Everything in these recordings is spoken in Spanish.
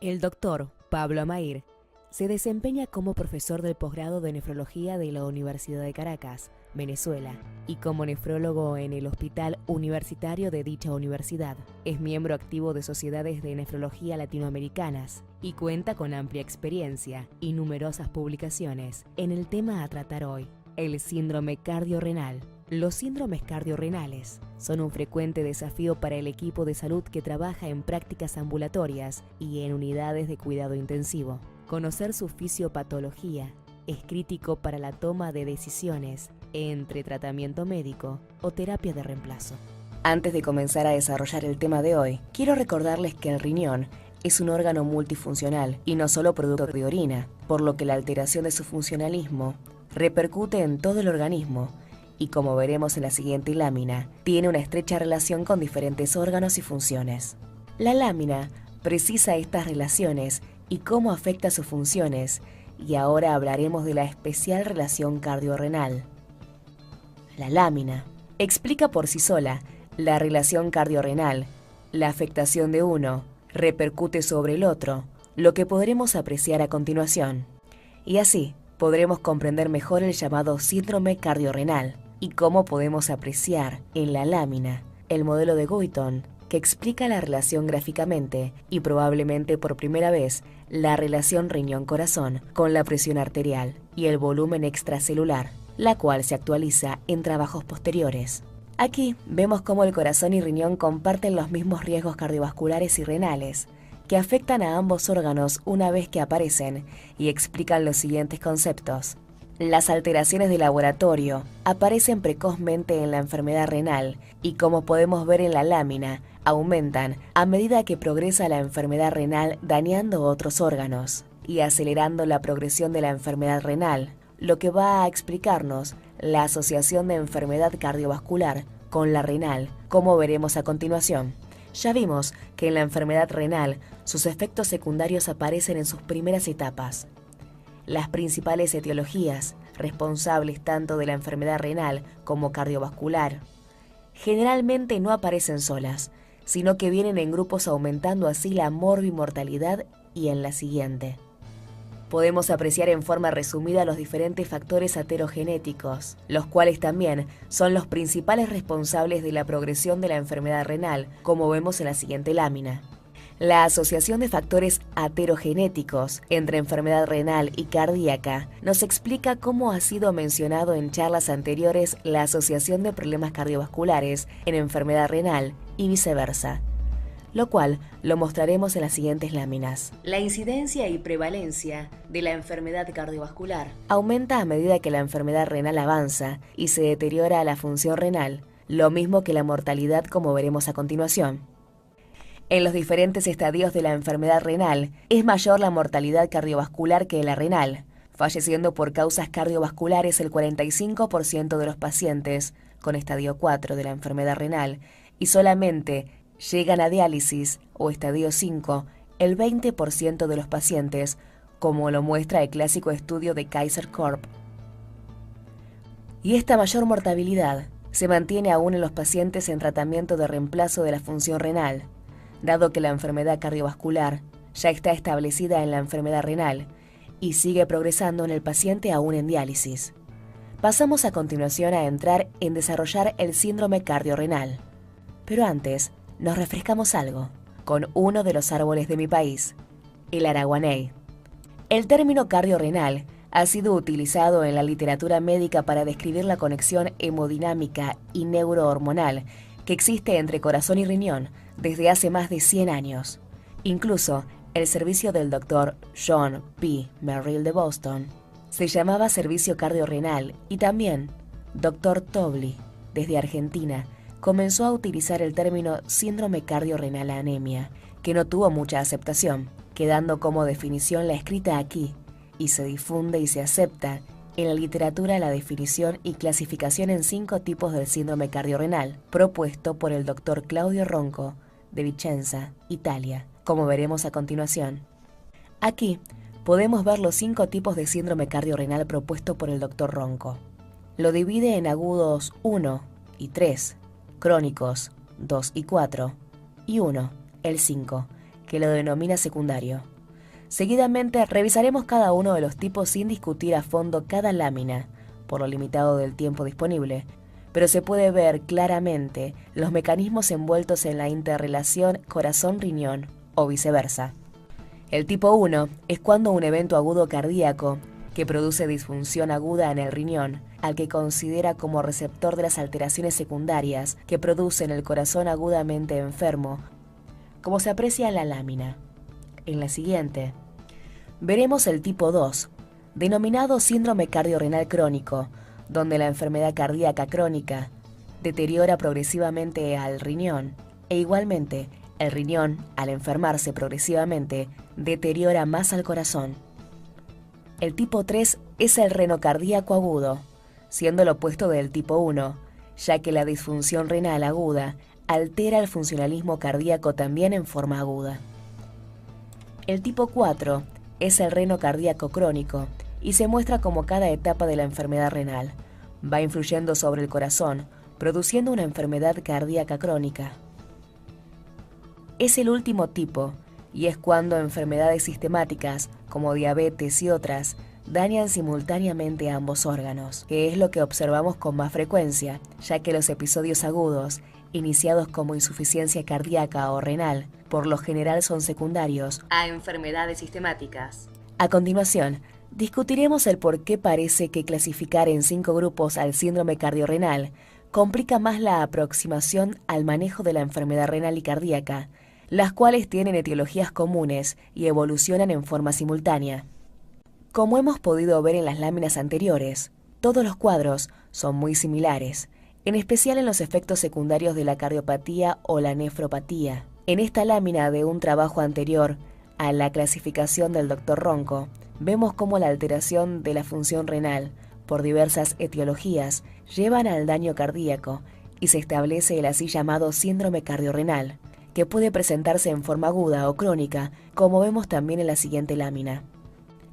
El doctor Pablo Amair se desempeña como profesor del posgrado de nefrología de la Universidad de Caracas, Venezuela, y como nefrólogo en el Hospital Universitario de dicha universidad. Es miembro activo de sociedades de nefrología latinoamericanas y cuenta con amplia experiencia y numerosas publicaciones en el tema a tratar hoy, el síndrome cardiorrenal. Los síndromes cardiorrenales son un frecuente desafío para el equipo de salud que trabaja en prácticas ambulatorias y en unidades de cuidado intensivo. Conocer su fisiopatología es crítico para la toma de decisiones entre tratamiento médico o terapia de reemplazo. Antes de comenzar a desarrollar el tema de hoy, quiero recordarles que el riñón es un órgano multifuncional y no solo producto de orina, por lo que la alteración de su funcionalismo repercute en todo el organismo y, como veremos en la siguiente lámina, tiene una estrecha relación con diferentes órganos y funciones. La lámina precisa estas relaciones y cómo afecta sus funciones, y ahora hablaremos de la especial relación cardiorrenal. La lámina explica por sí sola la relación cardiorrenal. La afectación de uno repercute sobre el otro, lo que podremos apreciar a continuación. Y así podremos comprender mejor el llamado síndrome cardiorrenal y cómo podemos apreciar en la lámina el modelo de Guyton, que explica la relación gráficamente y probablemente por primera vez la relación riñón-corazón con la presión arterial y el volumen extracelular, la cual se actualiza en trabajos posteriores. Aquí vemos cómo el corazón y riñón comparten los mismos riesgos cardiovasculares y renales, que afectan a ambos órganos una vez que aparecen, y explican los siguientes conceptos. Las alteraciones de laboratorio aparecen precozmente en la enfermedad renal y, como podemos ver en la lámina, aumentan a medida que progresa la enfermedad renal, dañando otros órganos y acelerando la progresión de la enfermedad renal, lo que va a explicarnos la asociación de enfermedad cardiovascular con la renal, como veremos a continuación. Ya vimos que en la enfermedad renal sus efectos secundarios aparecen en sus primeras etapas. Las principales etiologías responsables tanto de la enfermedad renal como cardiovascular generalmente no aparecen solas, sino que vienen en grupos, aumentando así la morbimortalidad. Y en la siguiente podemos apreciar en forma resumida los diferentes factores aterogenéticos, los cuales también son los principales responsables de la progresión de la enfermedad renal, como vemos en la siguiente lámina. La asociación de factores aterogenéticos entre enfermedad renal y cardíaca nos explica cómo ha sido mencionado en charlas anteriores la asociación de problemas cardiovasculares en enfermedad renal y viceversa, lo cual lo mostraremos en las siguientes láminas. La incidencia y prevalencia de la enfermedad cardiovascular aumenta a medida que la enfermedad renal avanza y se deteriora la función renal, lo mismo que la mortalidad, como veremos a continuación. En los diferentes estadios de la enfermedad renal, es mayor la mortalidad cardiovascular que la renal, falleciendo por causas cardiovasculares el 45% de los pacientes con estadio 4 de la enfermedad renal, y solamente llegan a diálisis o estadio 5 el 20% de los pacientes, como lo muestra el clásico estudio de Kaiser Corp. Y esta mayor mortalidad se mantiene aún en los pacientes en tratamiento de reemplazo de la función renal, dado que la enfermedad cardiovascular ya está establecida en la enfermedad renal y sigue progresando en el paciente aún en diálisis. Pasamos a continuación a entrar en desarrollar el síndrome cardiorrenal. Pero antes, nos refrescamos algo con uno de los árboles de mi país, el araguaney. El término cardiorrenal ha sido utilizado en la literatura médica para describir la conexión hemodinámica y neurohormonal que existe entre corazón y riñón desde hace más de 100 años. Incluso el servicio del Dr. John P. Merrill de Boston se llamaba Servicio Cardiorrenal, y también Dr. Tobli, desde Argentina, comenzó a utilizar el término síndrome cardiorrenal anemia, que no tuvo mucha aceptación, quedando como definición la escrita aquí, y se difunde y se acepta en la literatura la definición y clasificación en 5 tipos del síndrome cardiorrenal, propuesto por el Dr. Claudio Ronco, de Vicenza, Italia, como veremos a continuación. Aquí podemos ver los 5 tipos de síndrome cardiorrenal propuesto por el Dr. Ronco. Lo divide en agudos 1 y 3, crónicos 2 y 4, y 1, el 5, que lo denomina secundario. Seguidamente revisaremos cada uno de los tipos sin discutir a fondo cada lámina, por lo limitado del tiempo disponible, pero se puede ver claramente los mecanismos envueltos en la interrelación corazón-riñón o viceversa. El tipo 1 es cuando un evento agudo cardíaco que produce disfunción aguda en el riñón, al que considera como receptor de las alteraciones secundarias que producen el corazón agudamente enfermo, como se aprecia en la lámina. En la siguiente, veremos el tipo 2, denominado síndrome cardiorrenal crónico, donde la enfermedad cardíaca crónica deteriora progresivamente al riñón, e igualmente el riñón, al enfermarse progresivamente, deteriora más al corazón. El tipo 3 es el renocardíaco agudo, siendo el opuesto del tipo 1, ya que la disfunción renal aguda altera el funcionalismo cardíaco también en forma aguda. El tipo 4 es el renocardíaco crónico y se muestra como cada etapa de la enfermedad renal va influyendo sobre el corazón, produciendo una enfermedad cardíaca crónica. Es el último tipo, y es cuando enfermedades sistemáticas, como diabetes y otras, dañan simultáneamente a ambos órganos, que es lo que observamos con más frecuencia, ya que los episodios agudos, iniciados como insuficiencia cardíaca o renal, por lo general son secundarios a enfermedades sistemáticas. A continuación, discutiremos el por qué parece que clasificar en 5 grupos al síndrome cardiorrenal complica más la aproximación al manejo de la enfermedad renal y cardíaca, las cuales tienen etiologías comunes y evolucionan en forma simultánea. Como hemos podido ver en las láminas anteriores, todos los cuadros son muy similares, en especial en los efectos secundarios de la cardiopatía o la nefropatía. En esta lámina de un trabajo anterior a la clasificación del Dr. Ronco, vemos cómo la alteración de la función renal por diversas etiologías llevan al daño cardíaco y se establece el así llamado síndrome cardiorrenal, que puede presentarse en forma aguda o crónica, como vemos también en la siguiente lámina.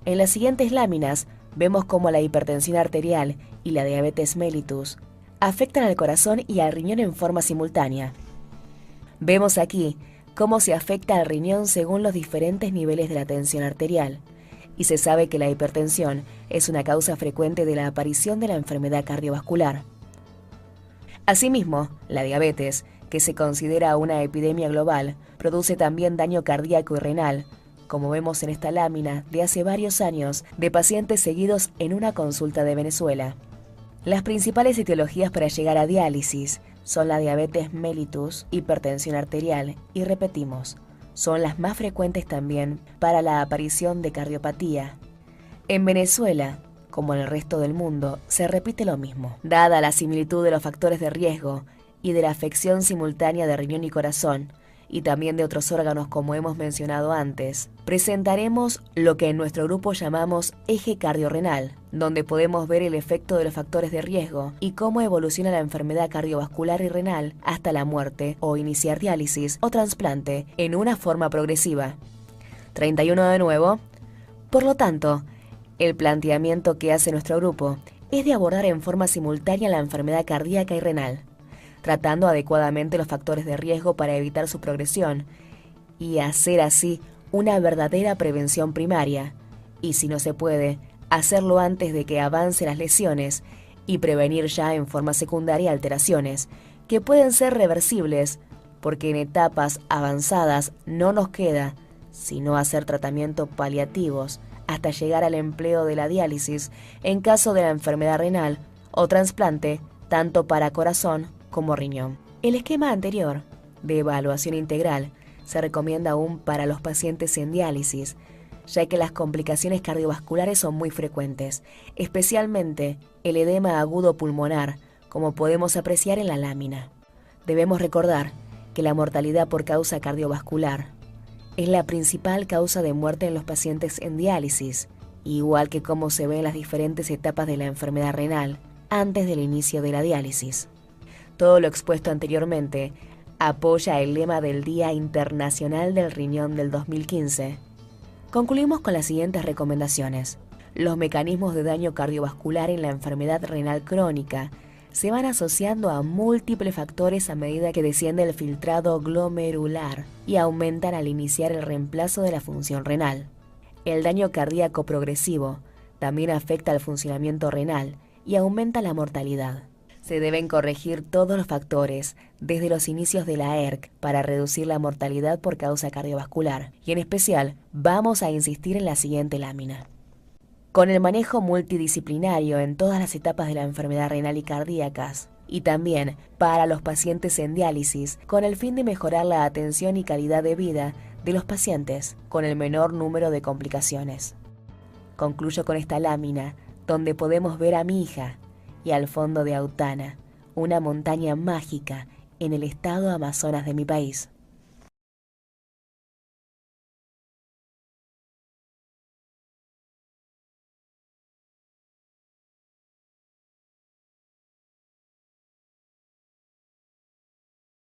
En las siguientes láminas vemos cómo la hipertensión arterial y la diabetes mellitus afectan al corazón y al riñón en forma simultánea. Vemos aquí cómo se afecta al riñón según los diferentes niveles de la tensión arterial, y se sabe que la hipertensión es una causa frecuente de la aparición de la enfermedad cardiovascular. Asimismo, la diabetes, que se considera una epidemia global, produce también daño cardíaco y renal, como vemos en esta lámina de hace varios años de pacientes seguidos en una consulta de Venezuela. Las principales etiologías para llegar a diálisis son la diabetes mellitus, hipertensión arterial y repetimos, son las más frecuentes también para la aparición de cardiopatía. En Venezuela, como en el resto del mundo, se repite lo mismo. Dada la similitud de los factores de riesgo y de la afección simultánea de riñón y corazón, y también de otros órganos como hemos mencionado antes, presentaremos lo que en nuestro grupo llamamos eje cardiorrenal, donde podemos ver el efecto de los factores de riesgo y cómo evoluciona la enfermedad cardiovascular y renal hasta la muerte o iniciar diálisis o trasplante en una forma progresiva. 31 de nuevo. Por lo tanto, el planteamiento que hace nuestro grupo es de abordar en forma simultánea la enfermedad cardíaca y renal, tratando adecuadamente los factores de riesgo para evitar su progresión y hacer así una verdadera prevención primaria, y si no se puede, hacerlo antes de que avancen las lesiones y prevenir ya en forma secundaria alteraciones que pueden ser reversibles, porque en etapas avanzadas no nos queda sino hacer tratamientos paliativos hasta llegar al empleo de la diálisis en caso de la enfermedad renal o trasplante tanto para corazón como riñón. El esquema anterior de evaluación integral se recomienda aún para los pacientes en diálisis, ya que las complicaciones cardiovasculares son muy frecuentes, especialmente el edema agudo pulmonar, como podemos apreciar en la lámina. Debemos recordar que la mortalidad por causa cardiovascular es la principal causa de muerte en los pacientes en diálisis, igual que como se ve en las diferentes etapas de la enfermedad renal antes del inicio de la diálisis. Todo lo expuesto anteriormente apoya el lema del Día Internacional del Riñón del 2015. Concluimos con las siguientes recomendaciones. Los mecanismos de daño cardiovascular en la enfermedad renal crónica se van asociando a múltiples factores a medida que desciende el filtrado glomerular y aumentan al iniciar el reemplazo de la función renal. El daño cardíaco progresivo también afecta al funcionamiento renal y aumenta la mortalidad. Se deben corregir todos los factores desde los inicios de la ERC para reducir la mortalidad por causa cardiovascular, y en especial vamos a insistir en la siguiente lámina. Con el manejo multidisciplinario en todas las etapas de la enfermedad renal y cardíacas, y también para los pacientes en diálisis, con el fin de mejorar la atención y calidad de vida de los pacientes con el menor número de complicaciones. Concluyo con esta lámina, donde podemos ver a mi hija y al fondo de Autana, una montaña mágica en el estado Amazonas de mi país.